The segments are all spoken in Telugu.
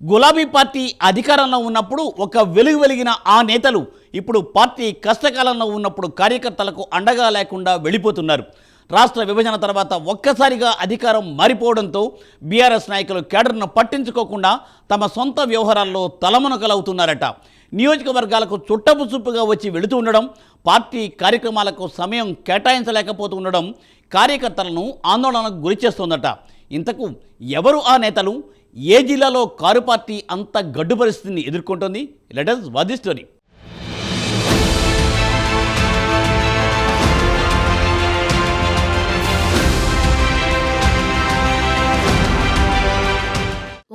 గులాబీ పార్టీ అధికారంలో ఉన్నప్పుడు ఒక వెలుగు వెలిగిన ఆ నేతలు ఇప్పుడు పార్టీ కష్టకాలంలో ఉన్నప్పుడు కార్యకర్తలకు అండగా లేకుండా వెళ్ళిపోతున్నారు. రాష్ట్ర విభజన తర్వాత ఒక్కసారిగా అధికారం మారిపోవడంతో బీఆర్ఎస్ నాయకులు కేడర్ను పట్టించుకోకుండా తమ సొంత వ్యవహారాల్లో తలమునకలవుతున్నారట. నియోజకవర్గాలకు చుట్టపు చూపుగా వచ్చి వెళుతూ ఉండడం, పార్టీ కార్యక్రమాలకు సమయం కేటాయించలేకపోతుండడం కార్యకర్తలను ఆందోళనకు గురిచేస్తోందట. ఇంతకు ఎవరు ఆ నేతలు? ఏ జిల్లాలో కారు పార్టీ అంత గడ్డు పరిస్థితిని ఎదుర్కొంటుంది? Let us watch the story.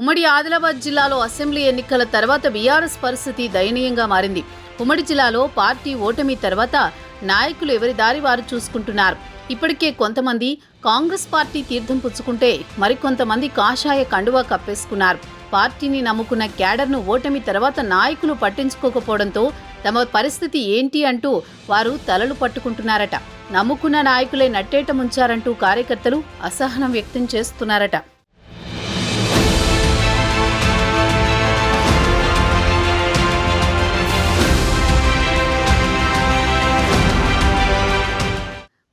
ఉమ్మడి ఆదిలాబాద్ జిల్లాలో అసెంబ్లీ ఎన్నికల తర్వాత బీఆర్ఎస్ పరిస్థితి దయనీయంగా మారింది. ఉమ్మడి జిల్లాలో పార్టీ ఓటమి తర్వాత నాయకులు ఎవరి దారి వారు చూసుకుంటున్నారు. ఇప్పటికే కొంతమంది కాంగ్రెస్ పార్టీ తీర్థం పుచ్చుకుంటే మరికొంతమంది కాషాయ కండువా కప్పేసుకున్నారు. పార్టీని నమ్ముకున్న క్యాడర్ను ఓటమి తర్వాత నాయకులు పట్టించుకోకపోవడంతో తమ పరిస్థితి ఏంటి అంటూ వారు తలలు పట్టుకుంటున్నారట. నమ్ముకున్న నాయకులే నట్టేట ముంచారంటూ కార్యకర్తలు అసహనం వ్యక్తం చేస్తున్నారట.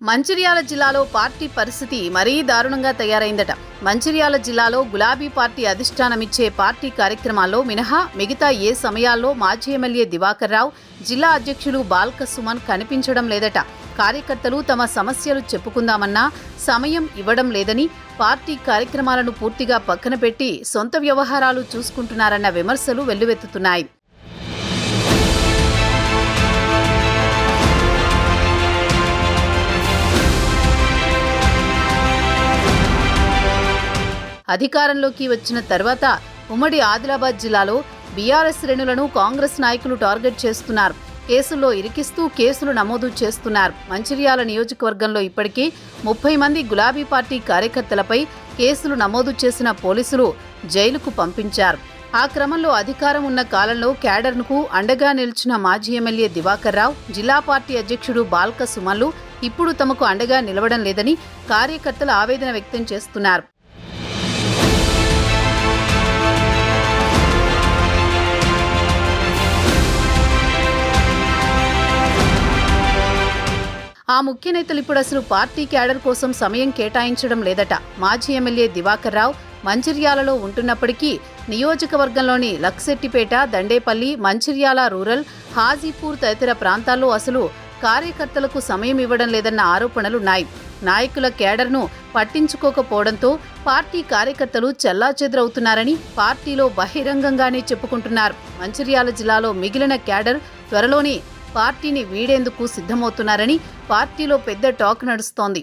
మంచిర్యాల జిల్లాలో పార్టీ పరిస్థితి మరీ దారుణంగా తయారైందట. మంచిర్యాల జిల్లాలో గులాబీ పార్టీ అధిష్టానమిచ్చే పార్టీ కార్యక్రమాల్లో మినహా మిగతా ఏ సమయాల్లో మాజీ ఎమ్మెల్యే దివాకర్ రావు, జిల్లా అధ్యక్షులు బాల్క సుమన్ కనిపించడం లేదట. కార్యకర్తలు తమ సమస్యలు చెప్పుకుందామన్నా సమయం ఇవ్వడం లేదని, పార్టీ కార్యక్రమాలను పూర్తిగా పక్కన పెట్టి సొంత వ్యవహారాలు చూసుకుంటున్నారన్న విమర్శలు వెల్లువెత్తుతున్నాయి. అధికారంలోకి వచ్చిన తర్వాత ఉమ్మడి ఆదిలాబాద్ జిల్లాలో బీఆర్ఎస్ శ్రేణులను కాంగ్రెస్ నాయకులు టార్గెట్ చేస్తున్నారు. కేసుల్లో ఇరికిస్తూ కేసులు నమోదు చేస్తున్నారు. మంచిర్యాల నియోజకవర్గంలో ఇప్పటికీ 30 మంది గులాబీ పార్టీ కార్యకర్తలపై కేసులు నమోదు చేసిన పోలీసులు జైలుకు పంపించారు. ఆ క్రమంలో అధికారం ఉన్న కాలంలో క్యాడర్కు అండగా నిలిచిన మాజీ ఎమ్మెల్యే దివాకర్ రావు, జిల్లా పార్టీ అధ్యక్షుడు బాల్క సుమన్లు ఇప్పుడు తమకు అండగా నిలవడం లేదని కార్యకర్తలు ఆవేదన వ్యక్తం చేస్తున్నారు. ఆ ముఖ్య నేతలు ఇప్పుడు అసలు పార్టీ క్యాడర్ కోసం సమయం కేటాయించడం లేదట. మాజీ ఎమ్మెల్యే దివాకర్ రావు మంచిర్యాలలో ఉంటున్నప్పటికీ నియోజకవర్గంలోని లక్సెట్టిపేట, దండేపల్లి, మంచిర్యాల రూరల్, హాజీపూర్ తదితర ప్రాంతాల్లో అసలు కార్యకర్తలకు సమయం ఇవ్వడం లేదన్న ఆరోపణలున్నాయి. నాయకుల క్యాడర్ను పట్టించుకోకపోవడంతో పార్టీ కార్యకర్తలు చెల్లాచెదురవుతున్నారని పార్టీలో బహిరంగంగానే చెప్పుకుంటున్నారు. మంచిర్యాల జిల్లాలో మిగిలిన క్యాడర్ త్వరలోనే పార్టీని వీడేందుకు సిద్ధమవుతున్నారని పార్టీలో పెద్ద టాక్ నడుస్తోంది.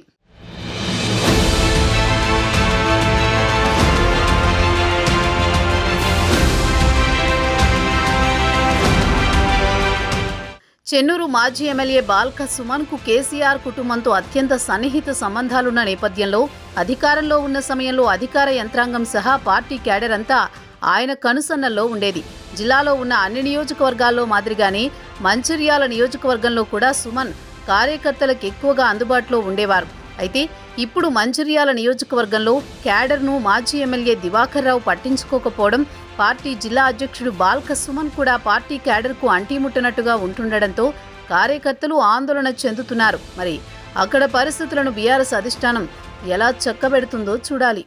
చెన్నూరు మాజీ ఎమ్మెల్యే బాల్క సుమన్కు కేసీఆర్ కుటుంబంతో అత్యంత సన్నిహిత సంబంధాలున్న నేపథ్యంలో అధికారంలో ఉన్న సమయంలో అధికార యంత్రాంగం సహా పార్టీ క్యాడర్ అంతా ఆయన కనుసన్నల్లో ఉండేది. జిల్లాలో ఉన్న అన్ని నియోజకవర్గాల్లో మాదిరిగానే మంచిర్యాల నియోజకవర్గంలో కూడా సుమన్ కార్యకర్తలకు ఎక్కువగా అందుబాటులో ఉండేవారు. అయితే ఇప్పుడు మంచిర్యాల నియోజకవర్గంలో క్యాడర్ను మాజీ ఎమ్మెల్యే దివాకర్ రావు పట్టించుకోకపోవడం, పార్టీ జిల్లా అధ్యక్షుడు బాల్క సుమన్ కూడా పార్టీ క్యాడర్కు అంటిముట్టనట్టుగా ఉంటుండడంతో కార్యకర్తలు ఆందోళన చెందుతున్నారు. మరి అక్కడ పరిస్థితులను బీఆర్ఎస్ అధిష్టానం ఎలా చక్కబెడుతుందో చూడాలి.